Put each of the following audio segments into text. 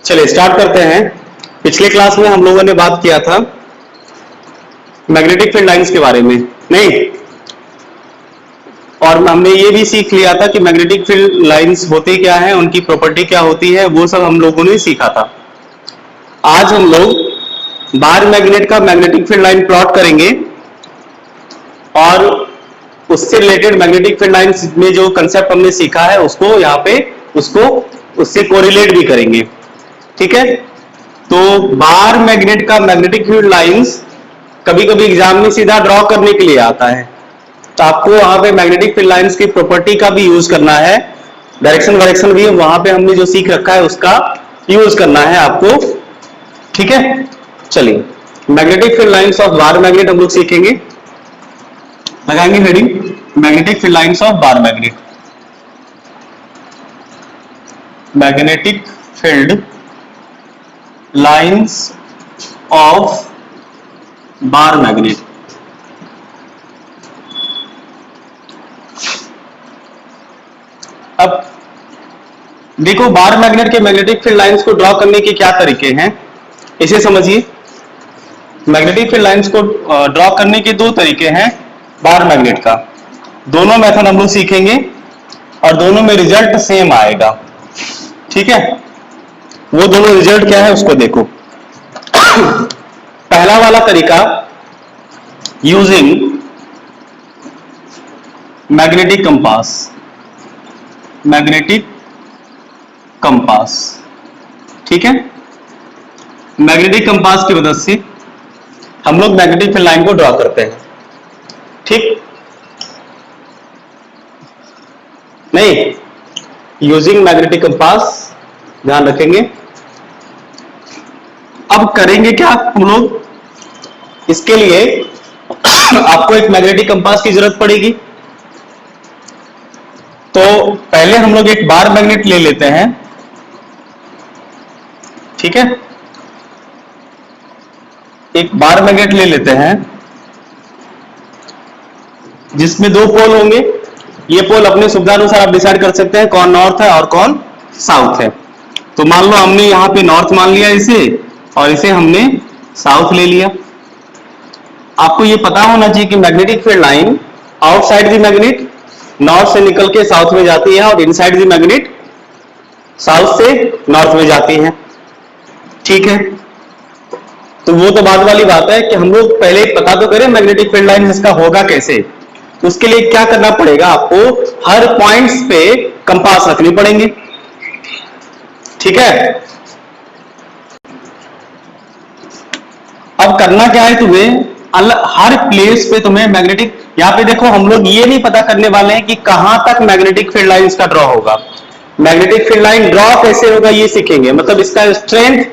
चलिए स्टार्ट करते हैं। पिछले क्लास में हम लोगों ने बात किया था मैग्नेटिक फील्ड लाइंस के बारे में, नहीं? और हमने ये भी सीख लिया था कि मैग्नेटिक फील्ड लाइंस होती क्या है, उनकी प्रॉपर्टी क्या होती है, वो सब हम लोगों ने सीखा था। आज हम लोग बार मैग्नेट का मैग्नेटिक फील्ड लाइन प्लॉट करेंगे और उससे रिलेटेड मैग्नेटिक फील्ड लाइंस में जो कंसेप्ट हमने सीखा है उसको यहाँ पे उससे कोरिलेट भी करेंगे। ठीक है, तो बार मैग्नेट का मैग्नेटिक फील्ड लाइंस कभी कभी एग्जाम में सीधा ड्रॉ करने के लिए आता है, तो आपको वहां पे मैग्नेटिक फील्ड लाइंस की प्रॉपर्टी का भी यूज करना है, डायरेक्शन भी वहां पे हमने जो सीख रखा है उसका यूज करना है आपको। ठीक है, चलिए magnetic field lines of bar magnet हम लोग सीखेंगे। लगाएंगे heading magnetic field lines of bar magnet. Magnetic field lines of bar magnet. अब देखो बार मैग्नेट के मैग्नेटिक फील्ड लाइंस को ड्रॉ करने के क्या तरीके हैं, इसे समझिए। मैग्नेटिक फील्ड लाइंस को ड्रॉ करने के दो तरीके हैं बार मैग्नेट का। दोनों मेथड हम लोग सीखेंगे और दोनों में रिजल्ट सेम आएगा। ठीक है, वो दोनों रिजल्ट क्या है उसको देखो। पहला वाला तरीका using magnetic compass. Magnetic compass, ठीक है, मैग्नेटिक कंपास की मदद से हम लोग मैग्नेटिक फील्ड लाइन को ड्रॉ करते हैं। ठीक, नहीं, यूजिंग मैग्नेटिक कंपास, ध्यान रखेंगे। अब करेंगे क्या हम लोग, इसके लिए आपको एक मैग्नेटिक कंपास की जरूरत पड़ेगी। तो पहले हम लोग एक बार मैग्नेट ले लेते हैं। ठीक है, एक बार मैग्नेट ले लेते हैं जिसमें दो पोल होंगे। ये पोल अपने सुविधा अनुसार आप डिसाइड कर सकते हैं कौन नॉर्थ है और कौन साउथ है। तो मान लो हमने यहां पे नॉर्थ मान लिया इसे, और इसे हमने साउथ ले लिया। आपको ये पता होना चाहिए कि magnetic field line outside the magnet north से निकल के साउथ में जाती है और इनसाइड द मैग्नेट साउथ से नॉर्थ में जाती है। ठीक है, तो वो तो बाद वाली बात है कि हम लोग पहले पता तो करें मैग्नेटिक फील्ड लाइन इसका होगा कैसे। उसके लिए क्या करना पड़ेगा, आपको हर पॉइंट्स पे कंपास रखनी पड़ेंगे। ठीक है, अब करना क्या है तुम्हें, हर प्लेस पे तुम्हें मैग्नेटिक, यहां पे देखो हम लोग ये नहीं पता करने वाले हैं कि कहां तक मैग्नेटिक फील्ड लाइन का ड्रॉ होगा। मैग्नेटिक फील्ड लाइन ड्रॉ कैसे होगा ये सीखेंगे, मतलब इसका स्ट्रेंथ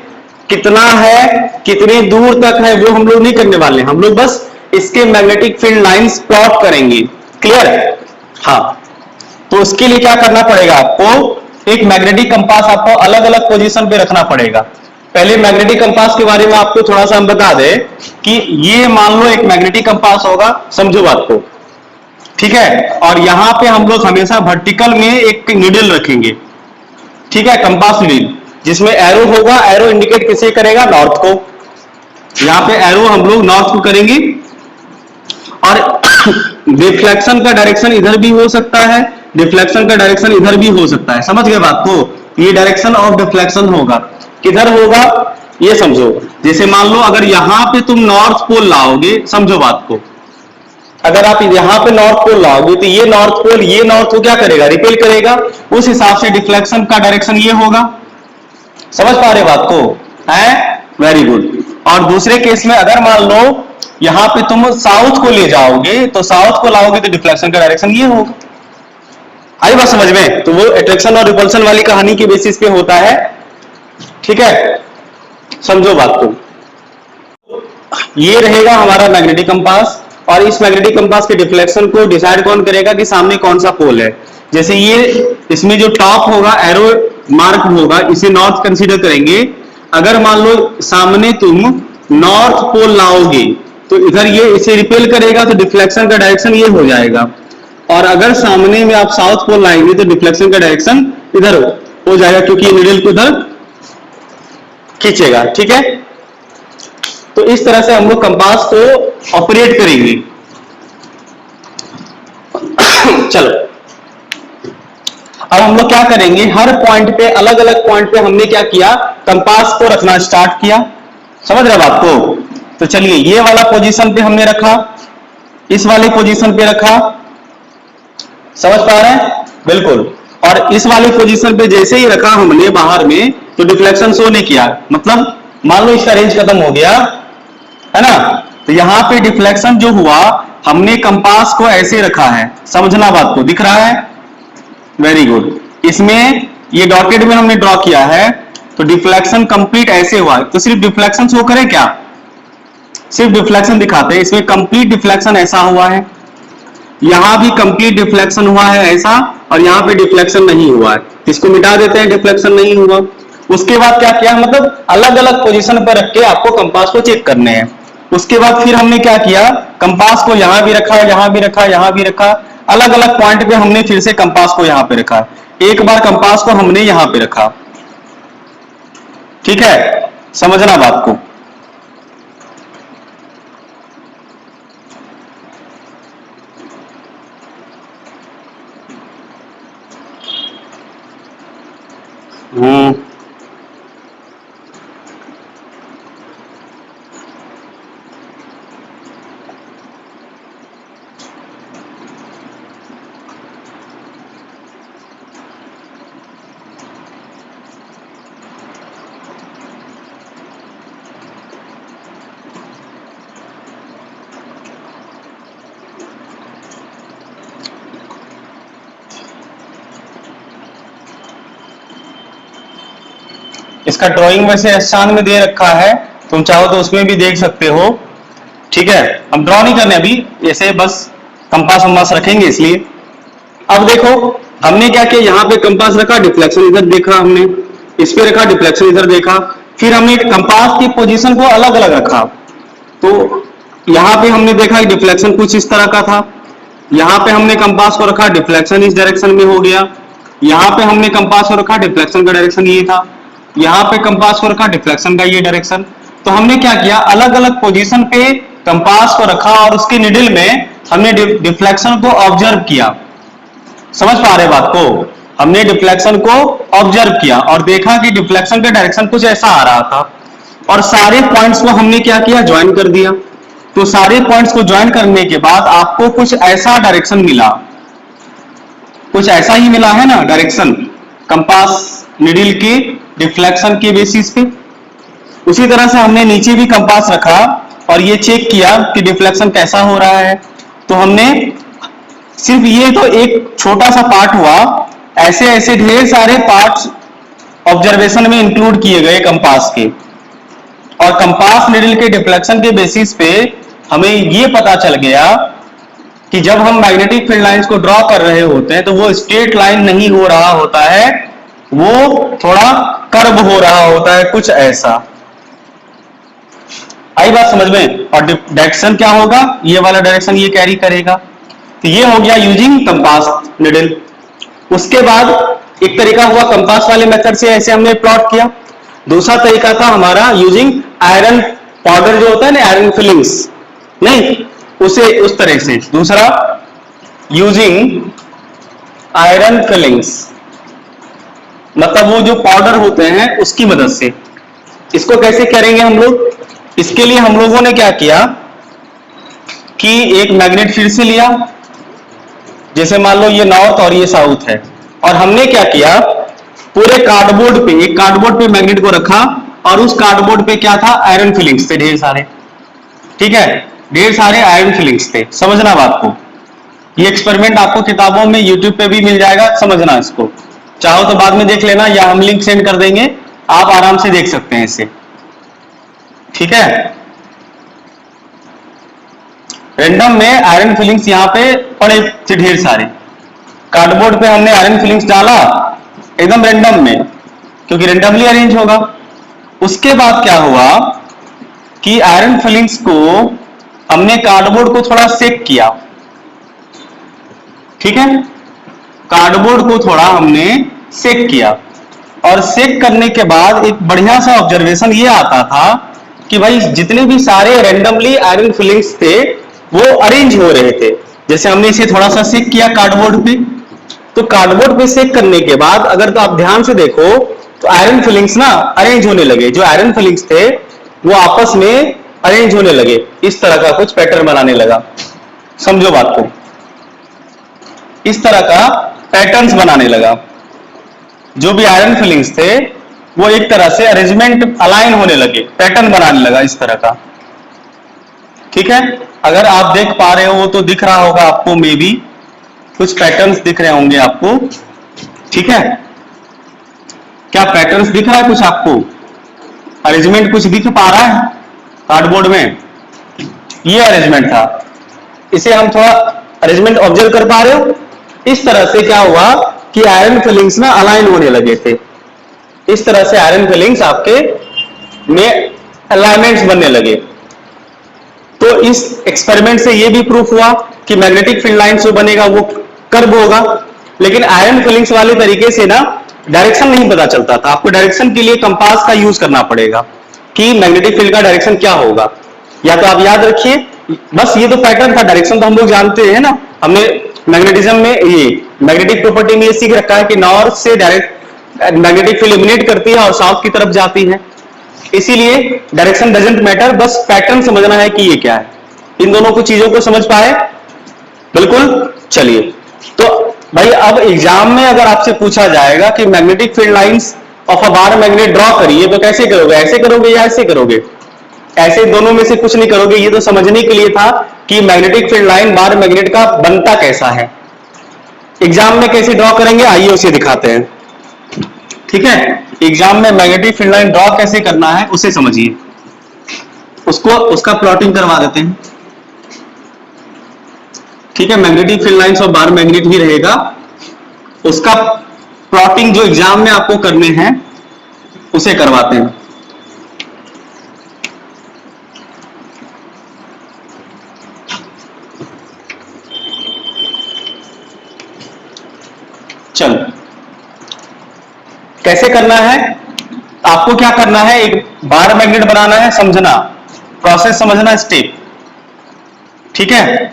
कितना है, कितने दूर तक है, वो हम लोग नहीं करने वाले हैं। हम लोग बस इसके मैग्नेटिक फील्ड लाइंस प्लॉट करेंगे। क्लियर? हाँ, तो उसके लिए क्या करना पड़ेगा, आपको एक मैग्नेटिक कंपास आपको अलग अलग पोजीशन पे रखना पड़ेगा। पहले मैग्नेटिक कंपास के बारे में आपको थोड़ा सा हम बता दें कि ये मान लो एक मैग्नेटिक कंपास होगा, समझो बात को। ठीक है, और यहां पे हम लोग हमेशा वर्टिकल में एक नीडल रखेंगे। ठीक है, कंपास नीडल जिसमें एरो होगा, एरो इंडिकेट किसे करेगा, नॉर्थ को। यहां पे एरो हम लोग नॉर्थ को करेंगे और डिफ्लेक्शन का डायरेक्शन इधर भी हो सकता है, डिफ्लेक्शन का डायरेक्शन इधर भी हो सकता है। समझ गए बात को? ये डायरेक्शन ऑफ डिफ्लेक्शन होगा, किधर होगा ये समझो। जैसे मान लो अगर यहां पे तुम नॉर्थ पोल लाओगे, समझो बात को, अगर आप यहां पे नॉर्थ पोल लाओगे तो ये नॉर्थ पोल ये नॉर्थ को क्या करेगा, रिपेल करेगा। उस हिसाब से डिफ्लेक्शन का डायरेक्शन ये होगा। समझ पा रहे बात को? है, वेरी गुड। और दूसरे केस में अगर मान लो यहां पे तुम साउथ को ले जाओगे, तो साउथ को लाओगे तो डिफ्लेक्शन का डायरेक्शन ये होगा। आई बात समझ में? तो वो अट्रैक्शन और रिपल्शन वाली कहानी के बेसिस पे होता है। ठीक है, समझो बात को। ये रहेगा हमारा मैग्नेटिक कंपास, और इस मैग्नेटिक कंपास के डिफ्लेक्शन को डिसाइड कौन करेगा कि सामने कौन सा पोल है। जैसे ये इसमें जो टॉप होगा, एरो मार्क होगा, इसे नॉर्थ कंसीडर करेंगे। अगर मान लो सामने तुम नॉर्थ पोल लाओगे तो इधर ये इसे रिपेल करेगा, तो डिफ्लेक्शन का डायरेक्शन ये हो जाएगा। और अगर सामने में आप साउथ पोल लाएंगे तो डिफ्लेक्शन का डायरेक्शन इधर हो जाएगा, क्योंकि नीडल को इधर खींचेगा। ठीक है, तो इस तरह से हम लोग कंपास को ऑपरेट करेंगे। चलो अब हम लोग क्या करेंगे, हर पॉइंट पे, अलग अलग पॉइंट पे हमने क्या किया, कंपास को रखना स्टार्ट किया। समझ रहे बात को? तो चलिए ये वाला पोजीशन पे हमने रखा, इस वाले पोजीशन पे रखा, समझ पा रहे हैं? बिल्कुल। और इस वाले पोजीशन पे जैसे ही रखा हमने बाहर में, तो डिफ्लेक्शन शो नहीं किया। मतलब मान लो इसका रेंज खत्म हो गया, है ना, तो यहां पे डिफ्लेक्शन जो हुआ, हमने कंपास को ऐसे रखा है। समझना बात को, दिख रहा है? Very good. इसमें ये डॉटेड में हमने ड्रॉ किया है, तो डिफ्लेक्शन कंप्लीट ऐसे हुआ। तो सिर्फ डिफ्लेक्शन शो करें क्या? सिर्फ डिफ्लेक्शन दिखाते हैं। इसमें कंप्लीट डिफ्लेक्शन ऐसा हुआ है, यहां भी कंप्लीट डिफ्लेक्शन हुआ है ऐसा, और यहां पे डिफ्लेक्शन नहीं हुआ है। इसको मिटा देते हैं, डिफ्लेक्शन नहीं हुआ। उसके बाद क्या किया, मतलब अलग अलग पोजीशन पर रख के आपको कंपास को चेक करने हैं। उसके बाद फिर हमने क्या किया, कंपास को यहां भी रखा, यहां भी रखा, यहां भी रखा, अलग अलग पॉइंट पे हमने फिर से कंपास को यहां पे रखा। एक बार कंपास को हमने यहां पे रखा। ठीक है, समझना बात को। इसका ड्राइंग वैसे आसान में दे रखा है, तुम चाहो तो उसमें भी देख सकते हो। ठीक है, हम ड्रॉ नहीं करने अभी, ऐसे बस कंपास वंपास रखेंगे इसलिए। अब देखो हमने क्या किया, यहाँ पे कंपास रखा, डिफ्लेक्शन इधर देखा हमने, इस पे रखा, डिफ्लेक्शन इधर देखा। फिर हमने कंपास की पोजीशन को अलग अलग रखा। तो यहाँ पे हमने देखा डिफ्लेक्शन कुछ इस तरह का था, यहाँ पे हमने कंपास को रखा, डिफ्लेक्शन इस डायरेक्शन में हो गया। यहाँ पे हमने कंपास को रखा, डिफ्लेक्शन का डायरेक्शन ये था। यहाँ पे कंपास को रखा, डिफ्लेक्शन का ये डायरेक्शन। तो हमने क्या किया, अलग अलग पोजीशन पे कंपास को रखा और उसके निडल में हमने डिफ्लेक्शन को ऑब्जर्व किया। समझ पा रहे बात को? हमने डिफ्लेक्शन को ऑब्जर्व किया और देखा कि डिफ्लेक्शन का डायरेक्शन कुछ ऐसा आ रहा था, और सारे पॉइंट्स को हमने क्या किया, ज्वाइन कर दिया। तो सारे पॉइंट्स को ज्वाइन करने के बाद आपको कुछ ऐसा डायरेक्शन मिला, कुछ ऐसा ही मिला है ना डायरेक्शन, कंपास निडल के डिफ्लेक्शन के बेसिस पे। उसी तरह से हमने नीचे भी कंपास रखा और ये चेक किया कि डिफ्लेक्शन कैसा हो रहा है। तो हमने सिर्फ ये तो एक छोटा सा पार्ट हुआ, ऐसे ऐसे ढेर सारे पार्ट्स ऑब्जर्वेशन में इंक्लूड किए गए कंपास के, और कंपास निडल के डिफ्लेक्शन के बेसिस पे हमें ये पता चल गया कि जब हम मैग्नेटिक फील्ड लाइंस को ड्रॉ कर रहे होते हैं तो वो स्ट्रेट लाइन नहीं हो रहा होता है, वो थोड़ा कर्व हो रहा होता है, कुछ ऐसा। आई बात समझ में? और डायरेक्शन क्या होगा, ये वाला डायरेक्शन ये कैरी करेगा। तो ये हो गया यूजिंग कंपास निडल। उसके बाद एक तरीका हुआ कंपास वाले मेथड से ऐसे हमने प्लॉट किया। दूसरा तरीका था हमारा यूजिंग आयरन पाउडर जो होता है ना, आयरन फिलिंग्स, नहीं उसे उस तरह से। दूसरा यूजिंग आयरन फिलिंग्स, मतलब वो जो पाउडर होते हैं उसकी मदद से। इसको कैसे करेंगे हम लोग? इसके लिए हम लोगों ने क्या किया कि एक मैग्नेट फिर से लिया, जैसे मान लो ये नॉर्थ और ये साउथ है, और हमने क्या किया, पूरे कार्डबोर्ड पे, एक कार्डबोर्ड पे मैग्नेट को रखा, और उस कार्डबोर्ड पे क्या था, आयरन फिलिंग्स थे ढेर सारे। ठीक है, ढेर सारे आयरन फिलिंग्स थे। समझना बात को, ये एक्सपेरिमेंट आपको किताबों में यूट्यूब पे भी मिल जाएगा, समझना इसको। चाहो तो बाद में देख लेना, या हम लिंक सेंड कर देंगे, आप आराम से देख सकते हैं इसे। ठीक है, रैंडम में आयरन फिलिंग्स यहाँ पे पड़े थे ढेर सारे, कार्डबोर्ड पे हमने आयरन फिलिंग्स डाला एकदम रैंडम में, क्योंकि रैंडमली अरेंज होगा। उसके बाद क्या हुआ कि आयरन फिलिंग्स को हमने कार्डबोर्ड को थोड़ा सेक किया। ठीक है, कार्डबोर्ड को थोड़ा हमने सेक किया, और चेक करने के बाद एक बढ़िया सा ऑब्जर्वेशन ये आता था कि भाई जितने भी सारे रैंडमली आयरन फिलिंग्स थे वो अरेंज हो रहे थे। जैसे हमने इसे थोड़ा सा चेक किया कार्डबोर्ड पे, तो कार्डबोर्ड पे चेक करने के बाद अगर तो आप ध्यान से देखो तो आयरन फिलिंग्स ना अरेंज होने लगे। जो आयरन फिलिंग्स थे वो आपस में अरेंज होने लगे, इस तरह का कुछ पैटर्न बनाने लगा। समझो बात को, इस तरह का पैटर्न्स बनाने लगा। जो भी आयरन फिलिंग्स थे वो एक तरह से अरेंजमेंट अलाइन होने लगे, पैटर्न बनाने लगा इस तरह का। ठीक है, अगर आप देख पा रहे हो तो दिख रहा होगा आपको, मे बी कुछ पैटर्न्स दिख रहे होंगे आपको। ठीक है, क्या पैटर्न्स दिख रहा है कुछ आपको? अरेंजमेंट कुछ दिख पा रहा है कार्डबोर्ड में? ये अरेंजमेंट था, इसे हम थोड़ा अरेंजमेंट ऑब्जर्व कर पा रहे हो? इस तरह से क्या हुआ कि आयरन फिलिंग्स ना अलाइन होने लगे थे। इस तरह से आयरन फिलिंग्स आपके में अलाइनमेंट्स बनने लगे। तो इस एक्सपेरिमेंट से ये भी प्रूफ हुआ कि मैग्नेटिक फील्ड लाइन जो बनेगा वो कर्व होगा। लेकिन आयरन फिलिंग्स वाले तरीके से ना डायरेक्शन नहीं पता चलता था। आपको डायरेक्शन के लिए कंपास का यूज करना पड़ेगा कि मैग्नेटिक फील्ड का डायरेक्शन क्या होगा। या तो आप याद रखिए, बस ये तो पैटर्न था, डायरेक्शन तो हम लोग जानते हैं ना, हमने मैग्नेटिज्म में ये मैग्नेटिक प्रॉपर्टी में ये सीख रखा है कि नॉर्थ से डायरेक्ट मैग्नेटिक फील्ड इमिनेट करती है और साउथ की तरफ जाती है। इसीलिए डायरेक्शन डजंट मैटर, बस पैटर्न समझना है कि ये क्या है। इन दोनों को चीजों को समझ पाए? बिल्कुल। चलिए, तो भाई अब एग्जाम में अगर आपसे पूछा जाएगा कि magnetic field lines of a bar magnet draw करिए, तो कैसे करोगे? ऐसे करोगे या ऐसे करोगे? ऐसे दोनों में से कुछ नहीं करोगे। ये तो समझने के लिए था कि magnetic field line bar magnet का बनता कैसा है। एग्जाम में कैसे ड्रॉ करेंगे आइए उसे दिखाते हैं। ठीक है, एग्जाम में मैग्नेटिक फील्ड लाइन ड्रॉ कैसे करना है उसे समझिए, उसका प्लॉटिंग करवा देते हैं। ठीक है, मैग्नेटिक फील्ड लाइंस और बार मैग्नेट ही रहेगा, उसका प्लॉटिंग जो एग्जाम में आपको करने हैं उसे करवाते हैं। चलो, कैसे करना है? आपको क्या करना है, एक बार मैग्नेट बनाना है, समझना प्रोसेस, समझना स्टेप। ठीक है,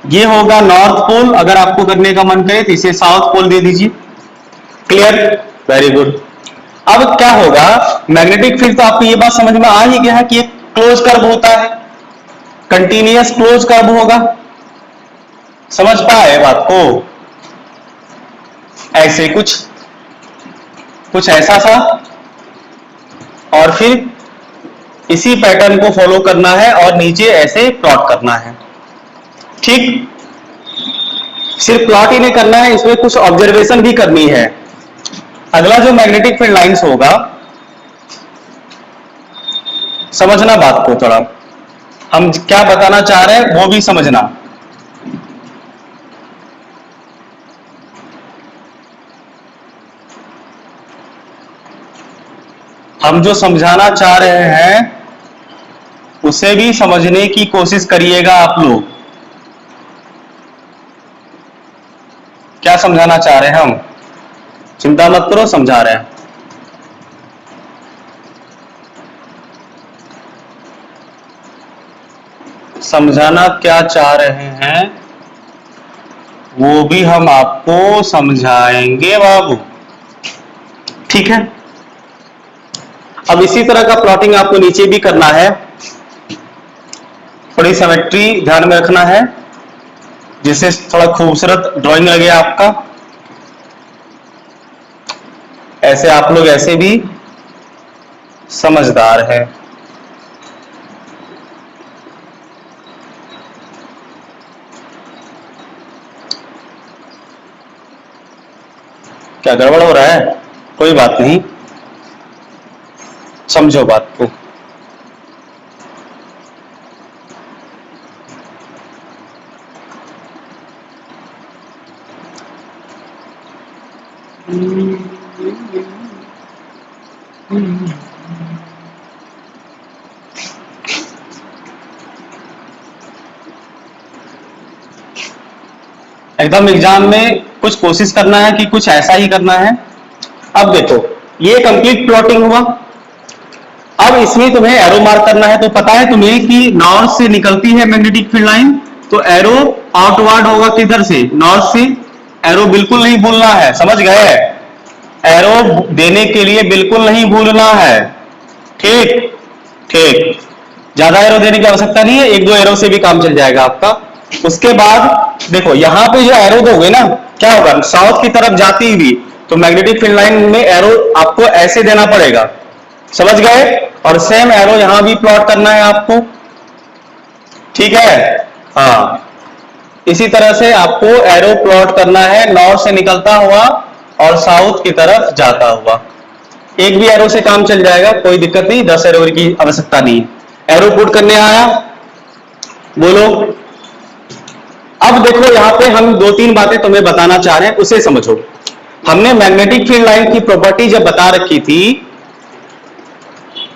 ये होगा नॉर्थ पोल, अगर आपको करने का मन करे तो इसे साउथ पोल दे दीजिए। क्लियर? Very good. अब क्या होगा, मैग्नेटिक फील्ड तो आपको ये बात समझ में आ ही गया है कि एक क्लोज कर्व होता है, कंटिन्यूअस क्लोज कर्व होगा। समझ पाए बात को? ऐसे कुछ ऐसा सा, और फिर इसी पैटर्न को फॉलो करना है और नीचे ऐसे प्लॉट करना है। ठीक, सिर्फ प्लॉट ही नहीं करना है, इसमें कुछ ऑब्जर्वेशन भी करनी है। अगला जो मैग्नेटिक फील्ड लाइंस होगा, समझना बात को थोड़ा, हम क्या बताना चाह रहे हैं वो भी समझना। हम जो समझाना चाह रहे हैं उसे भी समझने की कोशिश करिएगा आप लोग। क्या समझाना चाह रहे हैं हम? चिंता मत करो, समझा रहे हैं। समझाना क्या चाह रहे हैं वो भी हम आपको समझाएंगे बाबू। ठीक है, अब इसी तरह का प्लॉटिंग आपको नीचे भी करना है। थोड़ी सिमेट्री ध्यान में रखना है जिससे थोड़ा खूबसूरत ड्राइंग लगे आपका। ऐसे आप लोग ऐसे भी समझदार है। क्या गड़बड़ हो रहा है? कोई बात नहीं, समझो बात को। एकदम एग्जाम में कुछ कोशिश करना है कि कुछ ऐसा ही करना है। अब देखो, ये कंप्लीट प्लॉटिंग हुआ। अब इसमें तुम्हें एरो मार्क करना है। तो पता है तुम्हें कि नॉर्थ से निकलती है मैग्नेटिक फील्ड लाइन, तो एरो आउटवर्ड होगा किधर से, नॉर्थ से। एरो बिल्कुल नहीं भूलना है, समझ गए? एरो देने के लिए बिल्कुल नहीं भूलना है। ठीक ठीक, ज्यादा एरो देने की आवश्यकता नहीं है, एक दो एरो से भी काम चल जाएगा आपका। उसके बाद देखो यहां पे जो एरो दोगे ना, क्या होगा, साउथ की तरफ जाती हुई, तो मैग्नेटिक फील्ड लाइन में एरो आपको ऐसे देना पड़ेगा, समझ गए? और सेम एरो यहां भी प्लॉट करना है आपको, ठीक है? हाँ, इसी तरह से आपको एरो प्लॉट करना है, नॉर्थ से निकलता हुआ और साउथ की तरफ जाता हुआ। एक भी एरो से काम चल जाएगा, कोई दिक्कत नहीं, 10 एरो की आवश्यकता नहीं। एरो पुट करने आया, बोलो। अब देखो यहां पे हम दो तीन बातें तुम्हें बताना चाह रहे हैं, उसे समझो। हमने मैग्नेटिक फील्ड लाइन की प्रॉपर्टी जब बता रखी थी,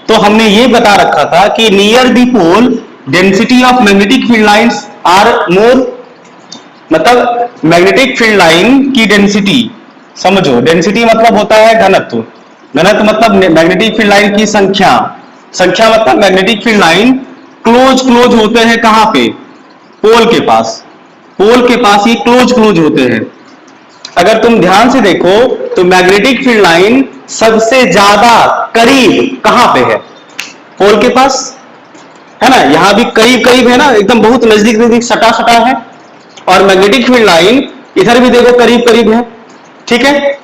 तो हमने ये बता रखा था कि near the pole density of magnetic field lines are more, मतलब मैग्नेटिक फील्ड लाइन की डेंसिटी समझो। डेंसिटी मतलब होता है घनत्व, घनत्व मतलब मैग्नेटिक फील्ड लाइन की संख्या, संख्या मतलब मैग्नेटिक फील्ड लाइन क्लोज होते हैं कहां पे, पोल के पास, पोल के पास ये क्लोज होते हैं। अगर तुम ध्यान से देखो तो मैग्नेटिक फील्ड लाइन सबसे ज्यादा करीब कहां पे है, पोल के पास, है ना? यहां भी करीब है ना, एकदम बहुत नजदीक सटा है। और मैग्नेटिक फील्ड लाइन इधर भी देखो करीब है, ठीक है?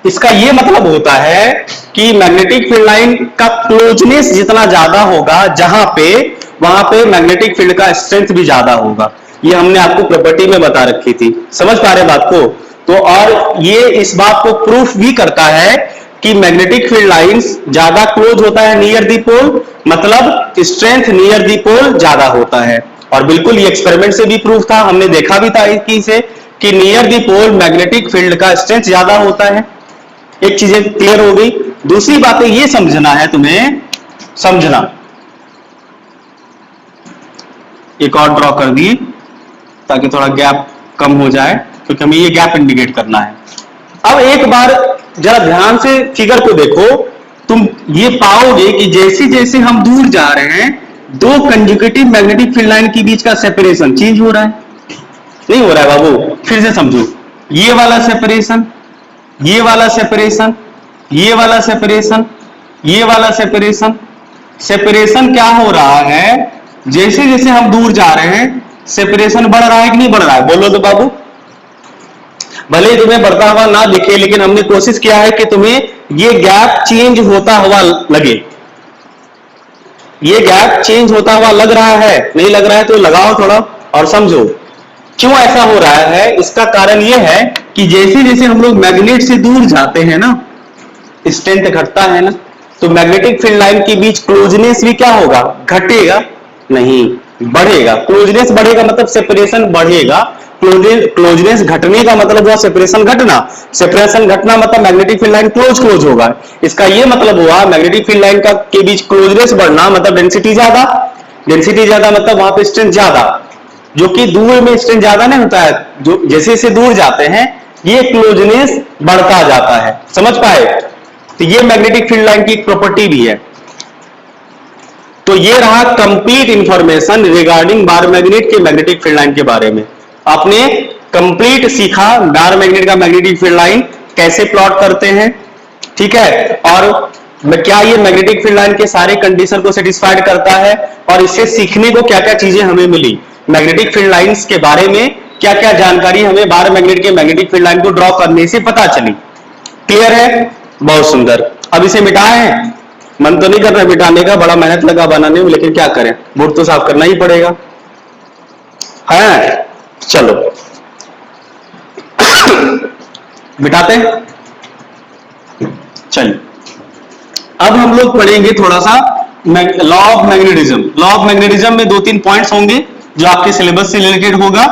इसका यह मतलब होता है कि मैग्नेटिक फील्ड लाइन का क्लोजनेस जितना ज्यादा होगा जहां पे, वहां पे मैग्नेटिक फील्ड का स्ट्रेंथ भी ज्यादा होगा। ये हमने आपको प्रॉपर्टी में बता रखी थी, समझ पा रहे बात को? तो और ये इस बात को प्रूफ भी करता है कि मैग्नेटिक फील्ड लाइंस ज्यादा क्लोज होता है नियर दी पोल, मतलब स्ट्रेंथ नियर दी पोल ज्यादा होता है। और बिल्कुल ये एक्सपेरिमेंट से भी प्रूफ था, हमने देखा भी था इसे कि near the pole magnetic field का स्ट्रेंथ ज्यादा होता है। एक चीजें क्लियर हो गई। दूसरी बात ये समझना है तुम्हें, समझना, एक और ड्रॉ कर दी ताकि थोड़ा गैप कम हो जाए, क्योंकि हमें ये गैप इंडिकेट करना है। अब एक बार जरा ध्यान से फिगर को देखो, तुम ये पाओगे कि जैसे जैसे हम दूर जा रहे हैं, दो कंजुगेटिव मैग्नेटिक फील्ड लाइन के बीच का सेपरेशन चेंज हो रहा है, नहीं हो रहा है बाबू? फिर से समझो, ये वाला सेपरेशन, ये वाला सेपरेशन, ये वाला सेपरेशन, ये वाला सेपरेशन, सेपरेशन क्या हो रहा है, जैसे जैसे हम दूर जा रहे हैं सेपरेशन बढ़ रहा है कि नहीं बढ़ रहा है? बोलो तो बाबू। भले तुम्हें बढ़ता हुआ ना दिखे, लेकिन हमने कोशिश किया है कि तुम्हें ये गैप चेंज होता हुआ लगे। ये गैप चेंज होता हुआ लग रहा है, नहीं लग रहा है तो लगाओ थोड़ा और समझो क्यों ऐसा हो रहा है। इसका कारण यह है कि जैसे जैसे हम लोग मैग्नेट से दूर जाते हैं ना, स्ट्रेंथ घटता है ना, तो मैग्नेटिक फील्ड लाइन के बीच क्लोजनेस भी क्या होगा, घटेगा नहीं, बढ़ेगा। क्लोजनेस बढ़ेगा मतलब सेपरेशन बढ़ेगा, क्लोजनेस घटने का मतलब हुआ सेपरेशन घटना, सेपरेशन घटना मतलब मैग्नेटिक फील्ड लाइन क्लोज होगा। इसका यह मतलब हुआ मैग्नेटिक फील्ड लाइन का के बीच क्लोजनेस बढ़ना मतलब डेंसिटी ज्यादा, डेंसिटी ज्यादा मतलब वहां पे स्ट्रेंथ ज्यादा, जो कि दूर में स्ट्रेंथ ज्यादा नहीं होता है, जो जैसे जैसे दूर जाते हैं ये क्लोजनेस बढ़ता जाता है, समझ पाए? तो ये मैग्नेटिक फील्ड लाइन की एक प्रॉपर्टी भी है। तो ये रहा complete information regarding bar magnet के मैग्नेटिक फील्ड लाइन के बारे में। आपने कंप्लीट सीखा बार मैग्नेट का मैग्नेटिक फील्ड लाइन कैसे प्लॉट करते हैं, ठीक है? और क्या ये मैग्नेटिक फील्ड लाइन के सारे कंडीशन को सेटिस्फाइड करता है, और इससे सीखने को क्या क्या चीजें हमें मिली, मैग्नेटिक फील्ड लाइंस के बारे में क्या क्या जानकारी हमें बार मैग्नेट के मैग्नेटिक फील्ड लाइन को ड्रॉ करने से पता चली। क्लियर है? बहुत सुंदर। अब इसे मिटाएं, मन तो नहीं कर रहा मिटाने का, बड़ा मेहनत लगा बनाने में, लेकिन क्या करें, बोर्ड तो साफ करना ही पड़ेगा, है? चलो मिटाते हैं। चलिए अब हम लोग पढ़ेंगे थोड़ा सा law of magnetism. Law of magnetism में दो तीन पॉइंट्स होंगे जो आपके सिलेबस से रिलेटेड होगा,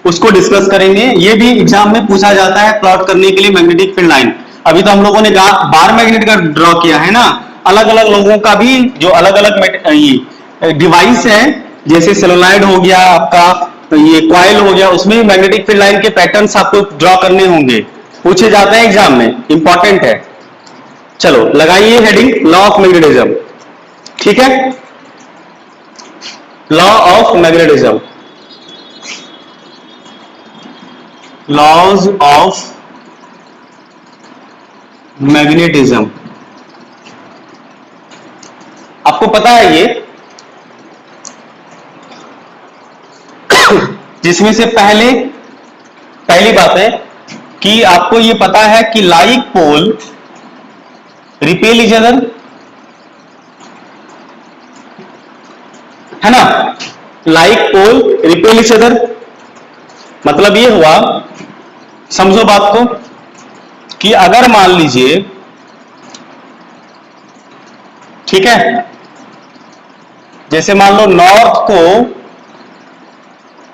उसको डिस्कस करेंगे। ये भी एग्जाम में पूछा जाता है प्लॉट करने के लिए मैग्नेटिक फील्ड लाइन। अभी तो हम लोगों ने बार मैग्नेट का ड्रॉ किया है ना, अलग अलग लोगों का भी जो अलग अलग डिवाइस है, जैसे सोलेनॉइड हो गया आपका, तो ये कॉइल हो गया, उसमें भी मैग्नेटिक फील्ड लाइन के पैटर्न्स आपको ड्रॉ करने होंगे, पूछे जाते हैं एग्जाम में, इंपॉर्टेंट है। चलो लगाइए हेडिंग लॉ ऑफ मैग्नेटिज्म। ठीक है, law of magnetism, laws of magnetism. आपको पता है ये, जिसमें से पहली बात है कि आपको ये पता है कि like pole repel each other, है ना। Like pole repel each other मतलब ये हुआ, समझो बात को, कि अगर मान लीजिए, ठीक है, जैसे मान लो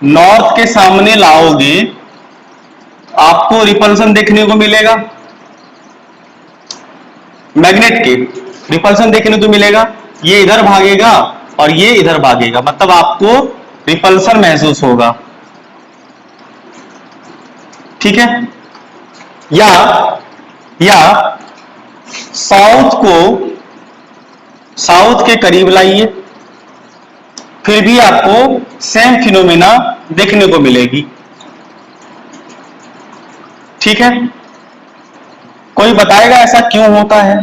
नॉर्थ के सामने लाओगे, आपको रिपल्सन देखने को मिलेगा, मैग्नेट के रिपल्सन देखने को मिलेगा। ये इधर भागेगा और ये इधर भागेगा, मतलब आपको रिपल्सन महसूस होगा। ठीक है, या साउथ के करीब लाइए, फिर भी आपको सेम फिनोमेना देखने को मिलेगी। ठीक है, कोई बताएगा ऐसा क्यों होता है?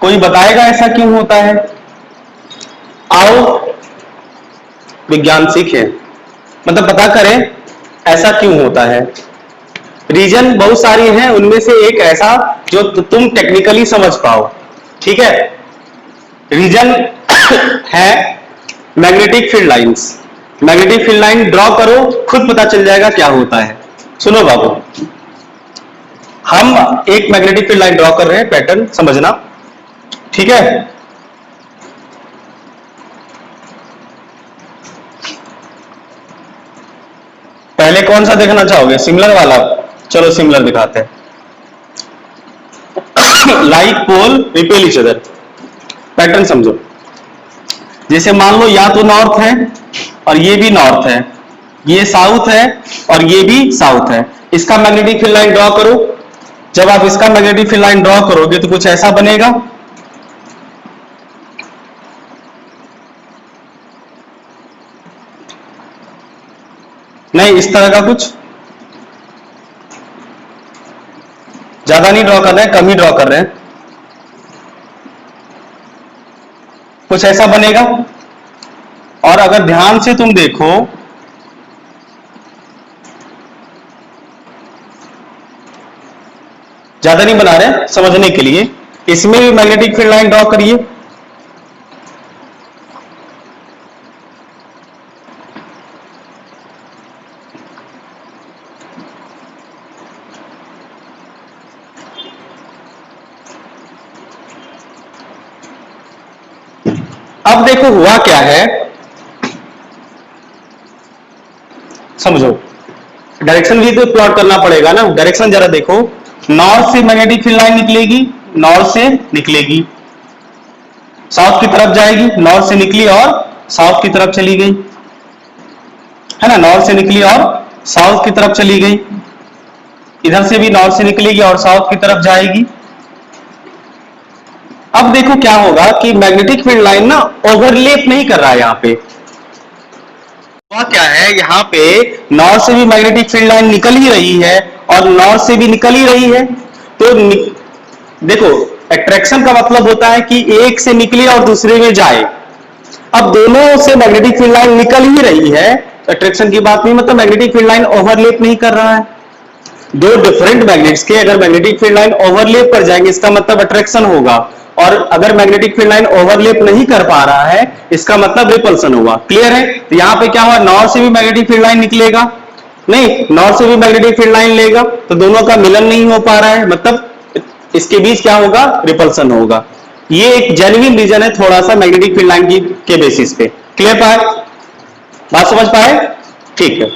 कोई बताएगा ऐसा क्यों होता है? आओ विज्ञान सीखें, मतलब पता करें ऐसा क्यों होता है। रीजन बहुत सारी हैं, उनमें से एक ऐसा जो तुम टेक्निकली समझ पाओ। ठीक है, रीजन है magnetic field lines. Magnetic field line draw करो, खुद पता चल जाएगा क्या होता है। सुनो बाबू, हम एक मैग्नेटिक फील्ड लाइन ड्रॉ कर रहे हैं, पैटर्न समझना। ठीक है, पहले कौन सा देखना चाहोगे, सिमिलर वाला? चलो सिमिलर दिखाते हैं। Like pole repel each other, pattern समझो। जैसे मान लो या तो नॉर्थ है और ये भी नॉर्थ है, ये साउथ है और ये भी साउथ है। इसका मैग्नेटिक फील्ड लाइन ड्रॉ करो। जब आप इसका मैग्नेटिक फील्ड लाइन ड्रॉ करोगे तो कुछ ऐसा बनेगा, नहीं इस तरह का कुछ, ज्यादा नहीं ड्रॉ कर रहे हैं, कम ही ड्रॉ कर रहे हैं, कुछ ऐसा बनेगा। और अगर ध्यान से तुम देखो, ज्यादा नहीं बना रहे समझने के लिए, इसमें भी मैग्नेटिक फील्ड लाइन ड्रॉ करिए। अब देखो हुआ क्या है, समझो। डायरेक्शन भी तो प्लॉट करना पड़ेगा ना, डायरेक्शन जरा देखो। नॉर्थ से मैग्नेटिक फील्ड लाइन निकलेगी, नॉर्थ से निकलेगी, साउथ की तरफ जाएगी, नॉर्थ से निकली और साउथ की तरफ चली गई, है ना। नॉर्थ से निकली और साउथ की तरफ चली गई, इधर से भी नॉर्थ से निकलेगी और साउथ की तरफ जाएगी। अब देखो क्या होगा कि मैग्नेटिक फील्ड लाइन ना ओवरलैप नहीं कर रहा है। यहां पे हुआ क्या है, यहां पे नॉर्थ से भी मैग्नेटिक फील्ड लाइन निकल ही रही है और नॉर्थ से भी निकल ही रही है। तो देखो, अट्रैक्शन का मतलब होता है कि एक से निकले और दूसरे में जाए। अब दोनों से मैग्नेटिक फील्ड लाइन निकल ही रही है, अट्रैक्शन की बात नहीं, मतलब मैग्नेटिक फील्ड लाइन ओवरलैप नहीं कर रहा है। दो डिफरेंट मैग्नेट्स के अगर मैग्नेटिक फील्ड लाइन ओवरलैप कर जाएंगे, इसका मतलब अट्रैक्शन होगा। और अगर मैग्नेटिक फील्ड लाइन ओवरलैप नहीं कर पा रहा है, इसका मतलब रिपल्सन हुआ। क्लियर है? तो यहां पे क्या हुआ, नॉर्थ से भी मैग्नेटिक फील्ड लाइन निकलेगा, नहीं नॉर्थ से भी मैग्नेटिक फील्ड लाइन लेगा, तो दोनों का मिलन नहीं हो पा रहा है, मतलब इसके बीच क्या होगा, रिपल्सन होगा। ये एक जेन्युइन रीजन है थोड़ा सा मैग्नेटिक फील्ड लाइन के बेसिस पे। क्लियर पाए, बात समझ पाए? ठीक है,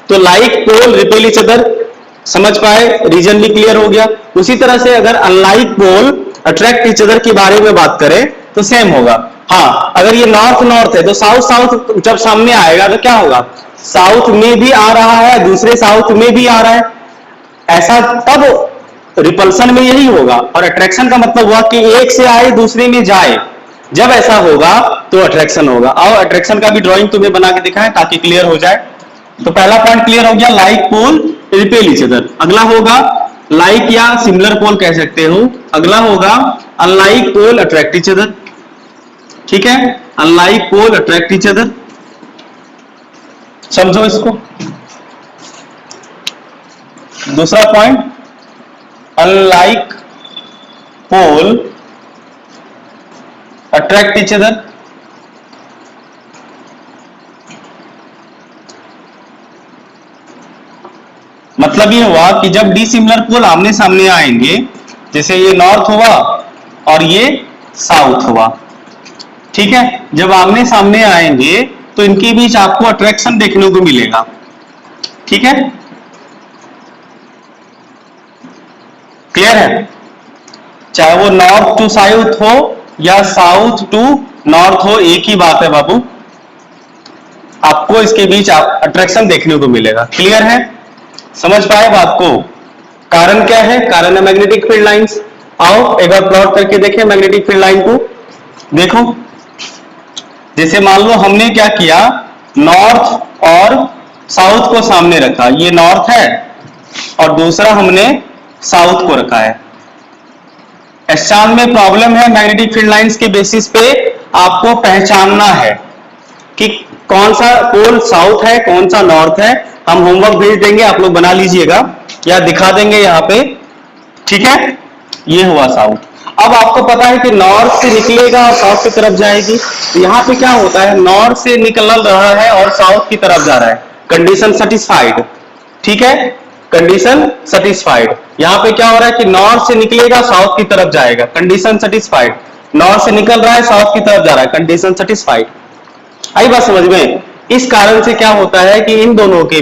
तो like pole repel each other समझ पाए, रीजन भी क्लियर हो गया। उसी तरह से अगर unlike pole attract each other के बारे में बात करें तो सेम होगा। हाँ, अगर ये नॉर्थ नॉर्थ है तो साउथ साउथ जब सामने आएगा तो क्या होगा, साउथ में भी आ रहा है, दूसरे साउथ में भी आ रहा है। ऐसा तब रिपल्सन में यही होगा, और अट्रैक्शन का मतलब हुआ कि एक से आए दूसरे में जाए। जब ऐसा होगा तो अट्रैक्शन होगा। और अट्रैक्शन का भी ड्राइंग तुम्हें बना के दिखाएं ताकि क्लियर हो जाए। तो पहला पॉइंट क्लियर हो गया, like pole repel each other. अगला होगा लाइक या सिमिलर पोल कह सकते हो। अगला होगा unlike pole attract each other. ठीक है, unlike pole attract each other, समझो इसको। दूसरा point, unlike pole attract each other. मतलब ये हुआ कि जब डिसिमिलर पोल आमने सामने आएंगे, जैसे ये नॉर्थ हुआ और ये साउथ हुआ, ठीक है, जब आमने सामने आएंगे तो इनके बीच आपको अट्रैक्शन देखने को मिलेगा। ठीक है, क्लियर है? चाहे वो नॉर्थ टू साउथ हो या साउथ टू नॉर्थ हो, एक ही बात है बाबू, आपको इसके बीच अट्रैक्शन देखने को मिलेगा। क्लियर है? समझ पाए बात को? कारण क्या है? कारण है मैग्नेटिक फील्ड लाइंस। आओ एक बार प्लॉट करके देखें मैग्नेटिक फील्ड लाइन को। देखो, जैसे मान लो हमने क्या किया, नॉर्थ और साउथ को सामने रखा, ये नॉर्थ है और दूसरा हमने साउथ को रखा है। एस्चाम में प्रॉब्लम है, मैग्नेटिक फील्ड लाइंस के बेसिस पे आपको पहचानना है कि कौन सा पोल साउथ है कौन सा नॉर्थ है। हम होमवर्क भेज देंगे, आप लोग बना लीजिएगा या दिखा देंगे यहाँ पे। ठीक है, ये हुआ साउथ। अब आपको पता है कि नॉर्थ से निकलेगा और साउथ की तरफ जाएगी। यहाँ पे क्या होता है, नॉर्थ से निकल रहा है और साउथ की तरफ जा रहा है, कंडीशन सेटिस्फाइड। ठीक है, कंडीशन सेटिस्फाइड। यहाँ पे क्या हो रहा है कि नॉर्थ से निकलेगा साउथ की तरफ जाएगा, कंडीशन सेटिस्फाइड। नॉर्थ से निकल रहा है साउथ की तरफ जा रहा है, कंडीशन सेटिस्फाइड। आई बात समझ में? इस कारण से क्या होता है कि इन दोनों के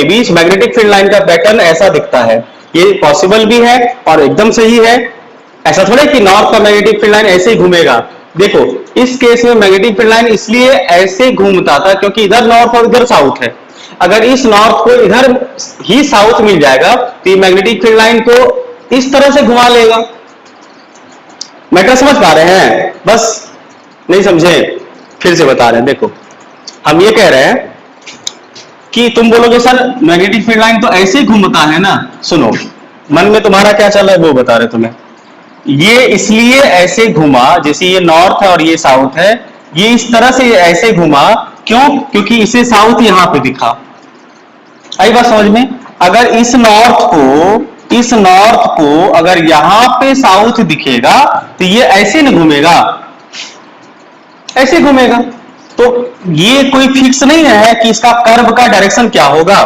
बीच मैग्नेटिक फील्ड लाइन का पैटर्न ऐसा दिखता है। ये पॉसिबल भी है और एकदम सही है। ऐसा थोड़ा कि नॉर्थ का मैग्नेटिक फील्ड लाइन ऐसे ही घूमेगा। देखो, इस केस में मैग्नेटिक फील्ड लाइन इसलिए ऐसे घूमता था क्योंकि इधर नॉर्थ और इधर साउथ है। अगर इस नॉर्थ को इधर ही साउथ मिल जाएगा तो ये मैग्नेटिक फील्ड लाइन को इस तरह से घुमा लेगा। मैटर समझ पा रहे हैं? बस नहीं समझे फिर से बता रहे हैं। देखो, हम ये कह रहे हैं कि तुम बोलोगे सर मैग्नेटिक फील्ड लाइन तो ऐसे ही घूमता है ना। सुनो, मन में तुम्हारा क्या चल रहा है वो बता रहे तुम्हें। ये इसलिए ऐसे घुमा, जैसे ये नॉर्थ है और ये साउथ है, ये इस तरह से ऐसे घुमा। क्यों? क्योंकि इसे साउथ यहां पे दिखा। आई बात समझ में? अगर इस नॉर्थ को अगर यहां पे साउथ दिखेगा तो ये ऐसे न घूमेगा, ऐसे घूमेगा। तो ये कोई फिक्स नहीं है कि इसका कर्व का डायरेक्शन क्या होगा,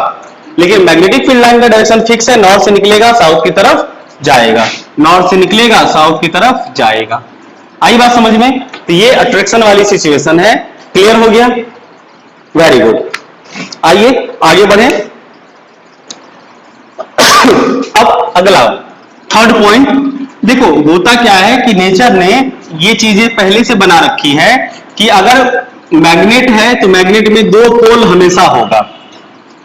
लेकिन मैग्नेटिक फील्ड लाइन का डायरेक्शन फिक्स है। नॉर्थ से निकलेगा साउथ की तरफ जाएगा, नॉर्थ से निकलेगा साउथ की तरफ जाएगा। आई बात समझ में? तो ये अट्रैक्शन वाली सिचुएशन है। क्लियर हो गया? Very good. आइए आगे बढ़े। अब अगला थर्ड पॉइंट देखो, होता क्या है कि नेचर ने ये चीजें पहले से बना रखी है कि अगर मैग्नेट है तो मैग्नेट में दो पोल हमेशा होगा,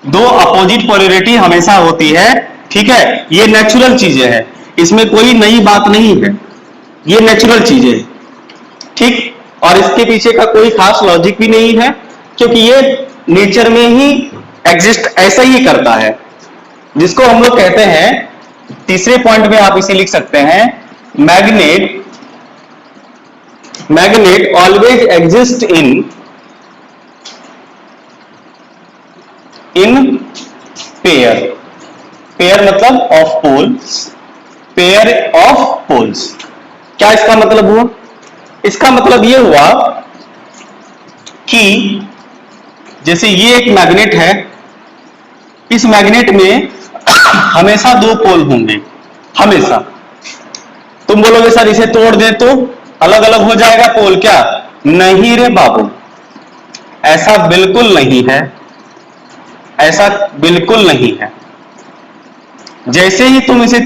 दो अपोजिट पोलैरिटी हमेशा होती है। ठीक है, ये नेचुरल चीजें हैं, इसमें कोई नई बात नहीं है, ये नेचुरल चीजें। ठीक, और इसके पीछे का कोई खास लॉजिक भी नहीं है क्योंकि ये नेचर में ही एग्जिस्ट ऐसा ही करता है, जिसको हम लोग कहते हैं, तीसरे पॉइंट में आप इसे लिख सकते हैं, magnet always exist in pair मतलब of poles, pair of poles. क्या इसका मतलब हुआ? इसका मतलब यह हुआ कि जैसे ये एक मैग्नेट है, इस मैग्नेट में हमेशा दो पोल होंगे, हमेशा। तुम बोलोगे सर इसे तोड़ दे तो अलग अलग हो जाएगा पोल, क्या? नहीं रे बाबू, ऐसा बिल्कुल नहीं है, ऐसा बिल्कुल नहीं है। जैसे ही तुम इसे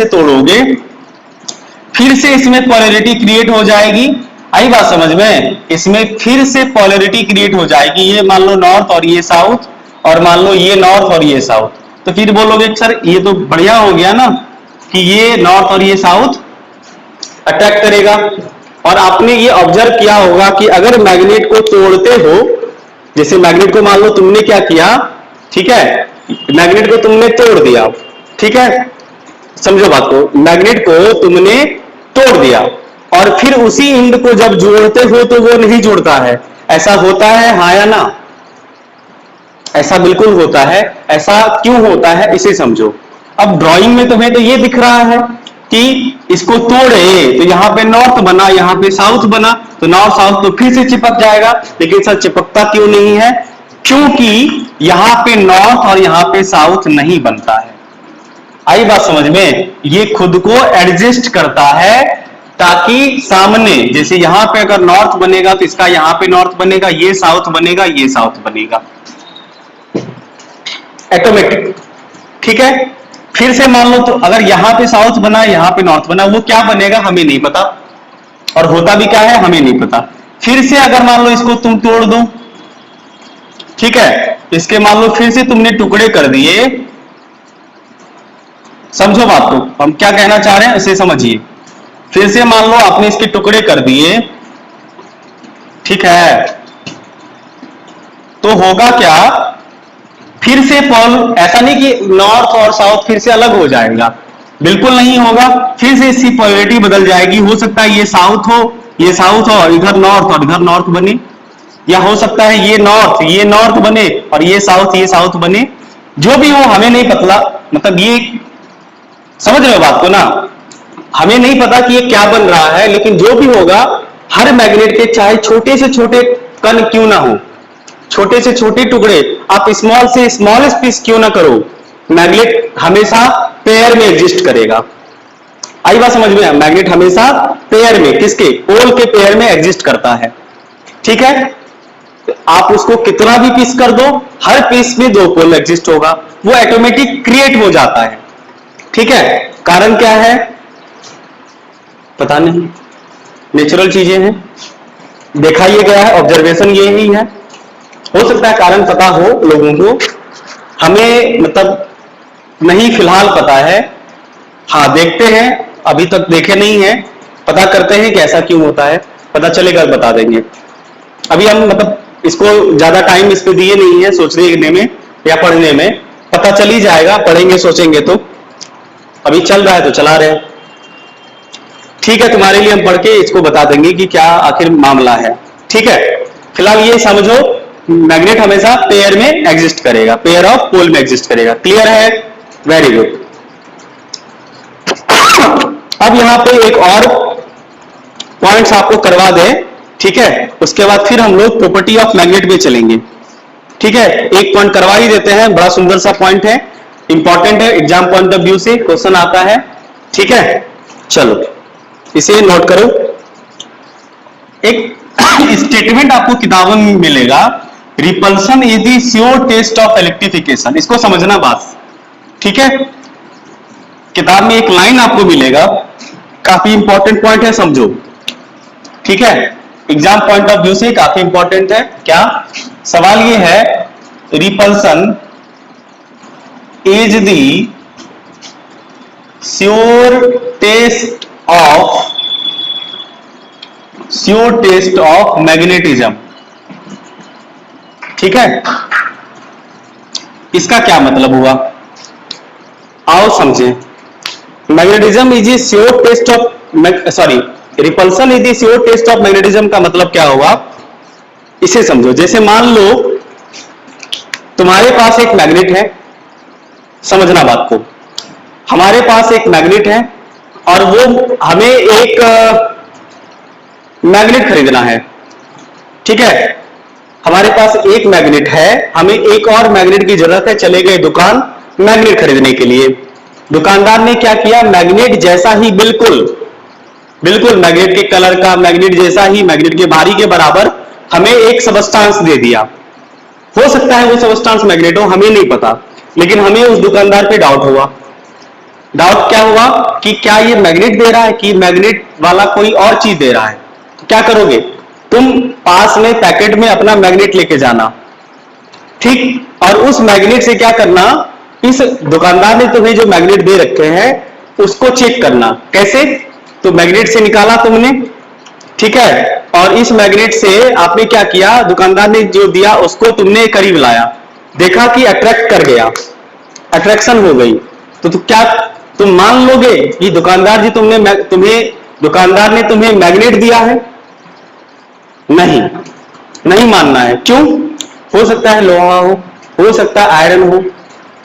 तोड़ोगे फिर से इसमें पोलैरिटी क्रिएट हो जाएगी। आई बात समझ में? इसमें फिर से पोलैरिटी क्रिएट हो जाएगी। ये मान लो नॉर्थ और ये साउथ, और मान लो ये नॉर्थ और ये साउथ, तो फिर बोलोगे सर ये तो बढ़िया हो गया ना कि ये नॉर्थ और ये साउथ अट्रैक्ट करेगा। और आपने ये ऑब्जर्व किया होगा कि अगर मैग्नेट को तोड़ते हो, जैसे मैग्नेट को मान लो तुमने क्या किया, ठीक है, मैग्नेट को तुमने तोड़ दिया, ठीक है, समझो बात को, मैग्नेट को तुमने तोड़ दिया और फिर उसी इंड को जब जोड़ते हो तो वो नहीं जुड़ता है। ऐसा होता है हाँ या ना? ऐसा बिल्कुल होता है। ऐसा क्यों होता है इसे समझो। अब ड्राइंग में तुम्हें तो ये दिख रहा है कि इसको तोड़े तो यहां पे नॉर्थ बना, यहां पे साउथ बना, तो नॉर्थ साउथ तो फिर से चिपक जाएगा। लेकिन सर चिपकता क्यों नहीं है? क्योंकि यहां पे नॉर्थ और यहां पे साउथ नहीं बनता है। आई बात समझ में? ये खुद को एडजस्ट करता है ताकि सामने, जैसे यहां पे अगर नॉर्थ बनेगा तो इसका यहां पे नॉर्थ बनेगा, ये साउथ बनेगा, ये साउथ बनेगा, ऑटोमेटिक, ठीक है। फिर से मान लो तो अगर यहां पे साउथ बना, यहां पे नॉर्थ बना, वो क्या बनेगा हमें नहीं पता, और होता भी क्या है हमें नहीं पता। फिर से अगर मान लो इसको तुम तोड़ दो, ठीक है, इसके मान लो फिर से तुमने टुकड़े कर दिए, समझो बात को, हम क्या कहना चाह रहे हैं उसे समझिए। फिर से मान लो आपने इसके टुकड़े कर दिए, ठीक है, तो होगा क्या, फिर से पोल, ऐसा नहीं कि नॉर्थ और साउथ फिर से अलग हो जाएगा, बिल्कुल नहीं होगा, फिर से इसकी पोलैरिटी बदल जाएगी। हो सकता है ये साउथ हो, ये साउथ हो, और इधर नॉर्थ बने, या हो सकता है ये नॉर्थ बने और ये साउथ बने, जो भी हो हमें नहीं पता। मतलब ये समझ रहे हो बात को ना, हमें नहीं पता कि ये क्या बन रहा है, लेकिन जो भी होगा हर मैग्नेट के चाहे छोटे से छोटे कण क्यों ना हो, छोटे से छोटे टुकड़े, आप स्मॉल से स्मॉलेस्ट पीस क्यों ना करो, मैग्नेट हमेशा पेयर में एग्जिस्ट करेगा। आई बात समझ में? मैग्नेट हमेशा पेयर में, किसके? पोल के पेयर में एग्जिस्ट करता है, ठीक है। आप उसको कितना भी पीस कर दो, हर पीस में दो पोल एग्जिस्ट होगा, वो ऑटोमेटिक क्रिएट हो जाता है, ठीक है। कारण क्या है पता नहीं, नेचुरल चीजें हैं, देखा ये गया है, ऑब्जर्वेशन ये ही है। हो सकता है कारण पता हो लोगों को, हमें मतलब नहीं फिलहाल पता है। हाँ देखते हैं, अभी तक देखे नहीं है, पता करते हैं कि ऐसा क्यों होता है, पता चलेगा बता देंगे। अभी हम मतलब इसको ज्यादा टाइम इस पे दिए नहीं है, सोचने में या पढ़ने में, पता चल ही जाएगा, पढ़ेंगे सोचेंगे तो। अभी चल रहा है तो चला रहे, ठीक है, तुम्हारे लिए हम पढ़ के इसको बता देंगे कि क्या आखिर मामला है, ठीक है। फिलहाल ये समझो, मैग्नेट हमेशा पेयर में एग्जिस्ट करेगा, पेयर ऑफ पोल में एग्जिस्ट करेगा। क्लियर है? Very good. अब यहां पे एक और पॉइंट्स आपको करवा दें, ठीक है, उसके बाद फिर हम लोग प्रॉपर्टी ऑफ मैग्नेट में चलेंगे, ठीक है। एक पॉइंट करवा ही देते हैं, बड़ा सुंदर सा पॉइंट है, इंपॉर्टेंट है, एग्जाम पॉइंट ऑफ व्यू से क्वेश्चन आता है, ठीक है। चलो इसे नोट करो। एक स्टेटमेंट आपको किताबों में मिलेगा, repulsion is the sure test of electrification, इसको समझना बस, ठीक है। किताब में एक लाइन आपको मिलेगा, काफी इंपॉर्टेंट पॉइंट है, समझो, ठीक है, एग्जाम पॉइंट ऑफ व्यू से काफी इंपॉर्टेंट है। क्या सवाल ये है, repulsion is the sure test of magnetism, ठीक है। इसका क्या मतलब हुआ, आओ समझें। Magnetism is a sure test of, sorry, repulsion is a sure test of magnetism का मतलब क्या हुआ, इसे समझो। जैसे मान लो तुम्हारे पास एक मैग्नेट है, समझना बात को, हमारे पास एक मैग्नेट है और वो हमें एक मैग्नेट खरीदना है, ठीक है। हमारे पास एक मैग्नेट है, हमें एक और मैग्नेट की जरूरत है, चले गए दुकान मैग्नेट खरीदने के लिए। दुकानदार ने क्या किया, मैग्नेट जैसा ही, बिल्कुल मैग्नेट के कलर का, मैग्नेट जैसा ही, मैग्नेट के भारी के बराबर हमें एक सबस्टांस दे दिया। हो सकता है वो सबस्टांस मैग्नेट हो, हमें नहीं पता, लेकिन हमें उस दुकानदार पे डाउट हुआ। डाउट क्या हुआ कि क्या ये मैग्नेट दे रहा है कि मैग्नेट वाला कोई और चीज दे रहा है। तो क्या करोगे, तुम पास में पैकेट में अपना मैग्नेट लेके जाना, ठीक, और उस मैग्नेट से क्या करना, इस दुकानदार ने तुम्हें जो मैग्नेट दे रखे हैं उसको चेक करना। कैसे? तो मैग्नेट से निकाला तुमने, ठीक है, और इस मैग्नेट से आपने क्या किया, दुकानदार ने जो दिया उसको तुमने करीब लाया, देखा कि अट्रैक्ट कर गया, अट्रैक्शन हो गई, तो क्या तुम मान लोगे कि दुकानदार दुकानदार ने तुम्हें मैग्नेट दिया है? नहीं, नहीं मानना है। क्यों? हो सकता है लोहा हो सकता है आयरन हो,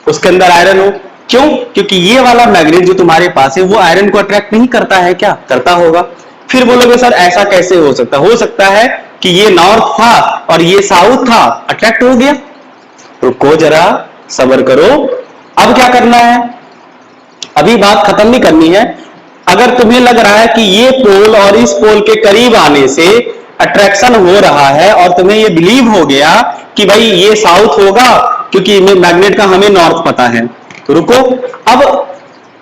उसके अंदर आयरन हो। क्यों? क्योंकि ये वाला मैग्नेट जो तुम्हारे पास है वो आयरन को अट्रैक्ट नहीं करता है क्या? करता होगा। फिर बोलोगे सर ऐसा कैसे हो सकता है कि ये नॉर्थ था और ये साउथ था, अट्रैक्ट हो गया। रुको जरा, सब्र करो। अब क्या करना है, अभी बात खत्म नहीं करनी है। अगर तुम्हें लग रहा है कि ये पोल और इस पोल के करीब आने से अट्रैक्शन हो रहा है और तुम्हें ये बिलीव हो गया कि भाई ये साउथ होगा क्योंकि मैग्नेट का हमें नॉर्थ पता है, तो रुको, अब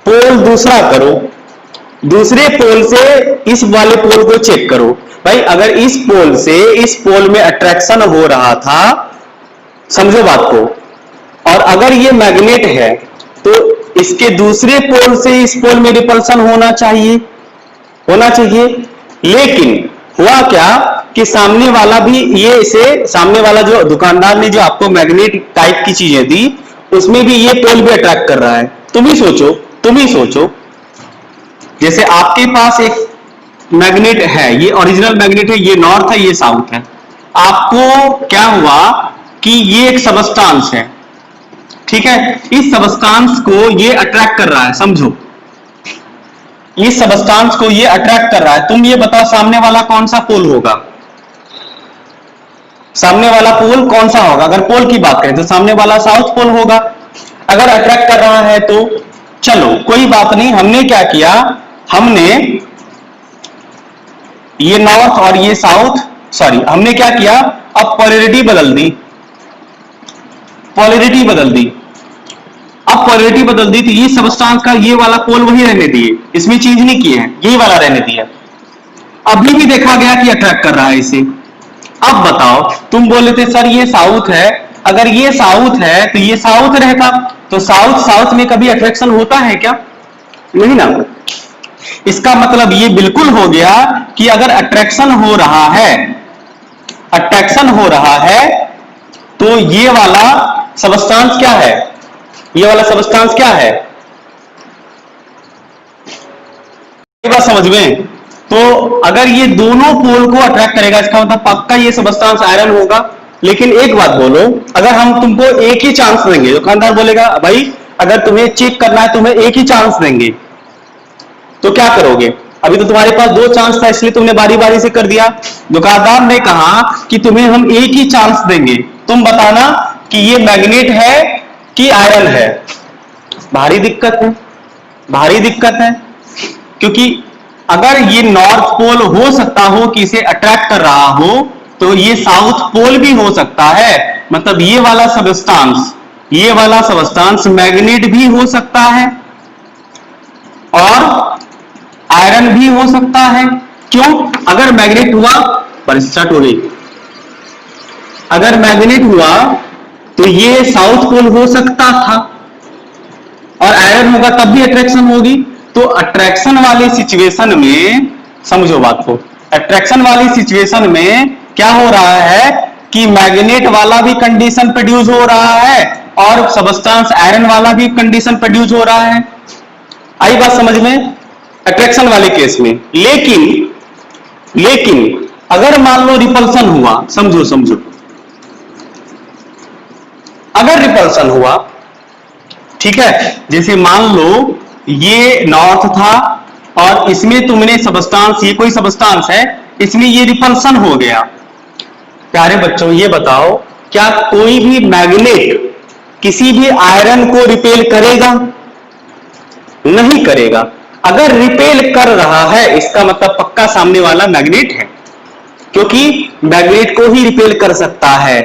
पोल दूसरा करो, दूसरे पोल से इस वाले पोल को चेक करो। भाई अगर इस पोल से इस पोल में अट्रैक्शन हो रहा था, समझो बात को, और अगर ये मैग्नेट है तो इसके दूसरे पोल से इस पोल में रिपल्सन होना चाहिए। लेकिन हुआ क्या कि सामने वाला भी सामने वाला जो दुकानदार ने जो आपको मैग्नेट टाइप की चीजें दी उसमें भी ये पोल भी अट्रैक्ट कर रहा है। तुम ही सोचो, जैसे आपके पास एक मैग्नेट है, ये ओरिजिनल मैग्नेट है, ये नॉर्थ है, ये साउथ है। आपको क्या हुआ कि ये एक सबस्टांस है, ठीक है, इस सबस्टांस को ये अट्रैक्ट कर रहा है, समझो, इस सबस्टांस को ये अट्रैक्ट कर रहा है। तुम ये बताओ सामने वाला कौन सा पोल होगा? सामने वाला पोल कौन सा होगा? अगर पोल की बात करें तो सामने वाला साउथ पोल होगा। अगर अट्रैक्ट कर रहा है तो चलो कोई बात नहीं, हमने क्या किया, हमने ये नॉर्थ और ये साउथ, सॉरी हमने क्या किया, अब पोलैरिटी बदल दी। अब पोलैरिटी बदल दी तो ये सबस्टांस का ये वाला पोल वही रहने दिए, इसमें चेंज नहीं किए हैं, यही वाला रहने दिया। अभी भी देखा गया कि अट्रैक्ट कर रहा है इसे। अब बताओ, तुम बोले थे सर ये साउथ है, अगर ये साउथ है तो ये साउथ रहता, तो साउथ में कभी अट्रैक्शन होता है क्या? नहीं ना। इसका मतलब ये बिल्कुल हो गया कि अगर अट्रैक्शन हो रहा है तो ये वाला सबस्टांस क्या है, ये वाला सबस्टांस क्या है, ये बात समझ में। तो अगर ये दोनों पोल को अट्रैक्ट करेगा इसका मतलब पक्का ये सबस्टांस आयरन होगा। लेकिन एक बात बोलो, अगर हम तुमको एक ही चांस देंगे, दुकानदार बोलेगा भाई अगर तुम्हें चेक करना है तुम्हें एक ही चांस देंगे, तो क्या करोगे? अभी तो तुम्हारे पास दो चांस था इसलिए तुमने बारी बारी से कर दिया। दुकानदार ने कहा कि तुम्हें हम एक ही चांस देंगे, तुम बताना कि ये मैग्नेट है कि आयरन है। भारी दिक्कत है, क्योंकि अगर ये नॉर्थ पोल हो सकता हो कि इसे अट्रैक्ट कर रहा हो तो ये साउथ पोल भी हो सकता है, मतलब ये वाला सबस्टांस मैग्नेट भी हो सकता है और आयरन भी हो सकता है। क्यों? अगर मैग्नेट हुआ, स्टार्ट हो गई, अगर मैग्नेट हुआ तो ये साउथ पोल हो सकता था और आयरन होगा तब भी अट्रैक्शन होगी। तो अट्रैक्शन वाली सिचुएशन में, समझो बात को, अट्रैक्शन वाली सिचुएशन में क्या हो रहा है कि मैग्नेट वाला भी कंडीशन प्रोड्यूस हो रहा है और सबस्टांस आयरन वाला भी कंडीशन प्रोड्यूस हो रहा है। आई बात समझ में? अट्रैक्शन वाले केस में। लेकिन अगर मान लो रिपल्सन हुआ, समझो अगर रिपल्सन हुआ, ठीक है, जैसे मान लो ये नॉर्थ था और इसमें तुमने सबस्टांस, ये कोई सबस्टांस है, इसमें ये रिपल्सन हो गया। प्यारे बच्चों ये बताओ, क्या कोई भी मैग्नेट किसी भी आयरन को रिपेल करेगा? नहीं करेगा। अगर रिपेल कर रहा है इसका मतलब पक्का सामने वाला मैग्नेट है, क्योंकि मैग्नेट को ही रिपेल कर सकता है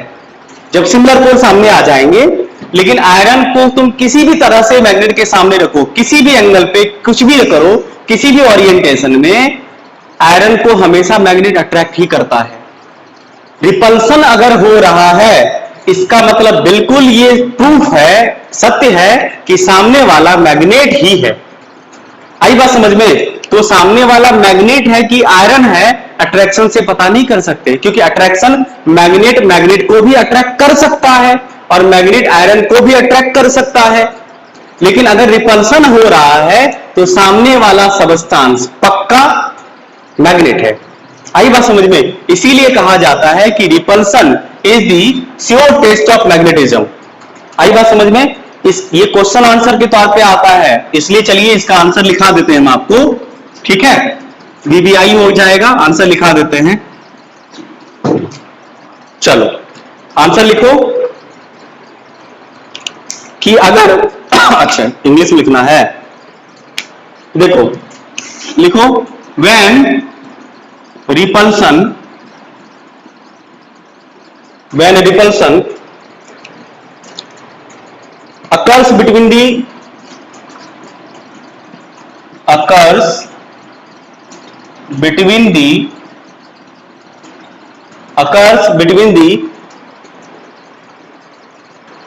जब सिमिलर पोल सामने आ जाएंगे। लेकिन आयरन को तुम किसी भी तरह से मैग्नेट के सामने रखो, किसी भी एंगल पे कुछ भी करो, किसी भी ओरिएंटेशन में, आयरन को हमेशा मैग्नेट अट्रैक्ट ही करता है। रिपल्सन अगर हो रहा है इसका मतलब बिल्कुल ये प्रूफ है, सत्य है कि सामने वाला मैग्नेट ही है। आई बात समझ में? तो सामने वाला मैग्नेट है कि आयरन है, अट्रैक्शन से पता नहीं कर सकते, क्योंकि अट्रैक्शन मैग्नेट को भी अट्रैक्ट कर सकता है और मैग्नेट आयरन को भी अट्रैक्ट कर सकता है। लेकिन अगर रिपल्सन हो रहा है तो सामने वाला सबस्टांस पक्का मैग्नेट है। आई बात समझ में? इसीलिए कहा जाता है कि repulsion is the sure test of magnetism. आई बात समझ में? ये क्वेश्चन आंसर के तौर पे आता है, इसलिए चलिए इसका आंसर लिखा देते हैं हम आपको, ठीक है? वीवीआई हो जाएगा, आंसर लिखा देते हैं। चलो आंसर लिखो कि अगर अच्छा इंग्लिश में लिखना है, देखो लिखो when repulsion occurs between the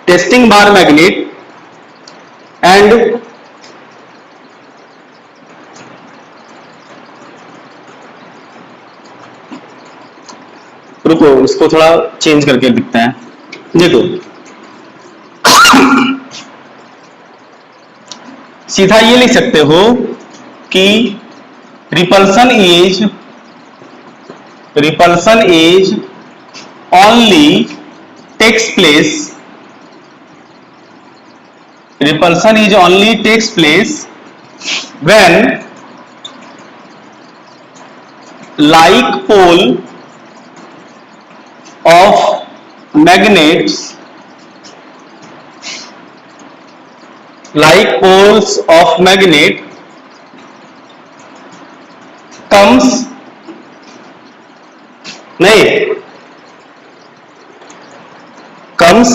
testing bar magnet and रुको इसको थोड़ा चेंज करके लिखते हैं। देखो सीधा ये लिख सकते हो कि repulsion is only takes place when like pole of magnets comes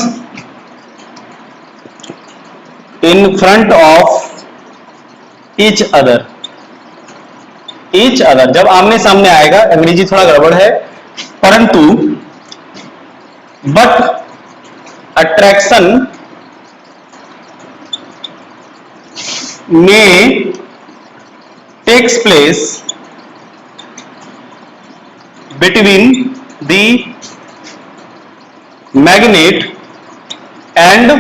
in front of each other। जब आमने सामने आएगा, अंग्रेजी थोड़ा गड़बड़ है, परंतु बट अट्रैक्शन में takes place between the magnet and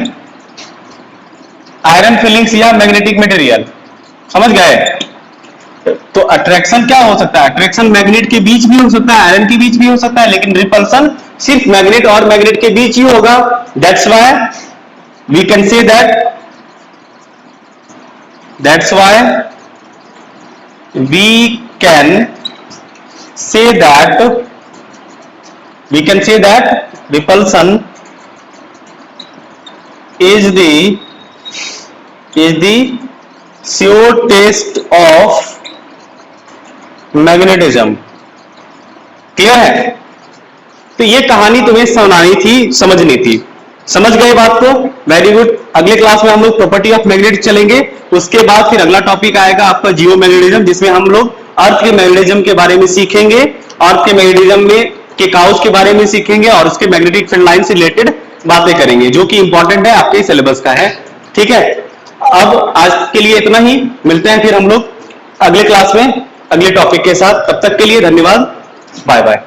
iron filings या मैग्नेटिक मटेरियल। समझ गए? तो अट्रैक्शन क्या हो सकता है? अट्रैक्शन मैग्नेट के बीच भी हो सकता है, आयरन के बीच भी हो सकता है, लेकिन रिपल्सन सिर्फ मैग्नेट और मैग्नेट के बीच ही होगा। That's why we can say that repulsion is the sure test of magnetism। Clear है? तो ये कहानी तुम्हें सुनानी थी, समझनी थी। समझ गए बात को? Very good. अगले क्लास में हम लोग प्रॉपर्टी ऑफ मैग्नेट चलेंगे, उसके बाद फिर अगला टॉपिक आएगा आपका जियो मैग्नेटिज्म, जिसमें हम लोग अर्थ के मैग्नेटिज्म के बारे में सीखेंगे, अर्थ के मैग्नेटिज्म में के काउज के बारे में सीखेंगे और उसके मैग्नेटिक फील्ड लाइन से रिलेटेड बातें करेंगे, जो कि इंपॉर्टेंट है, आपके सिलेबस का है। ठीक है, अब आज के लिए इतना ही, मिलते हैं फिर हम लोग अगले क्लास में अगले टॉपिक के साथ। तब तक के लिए धन्यवाद, बाय बाय।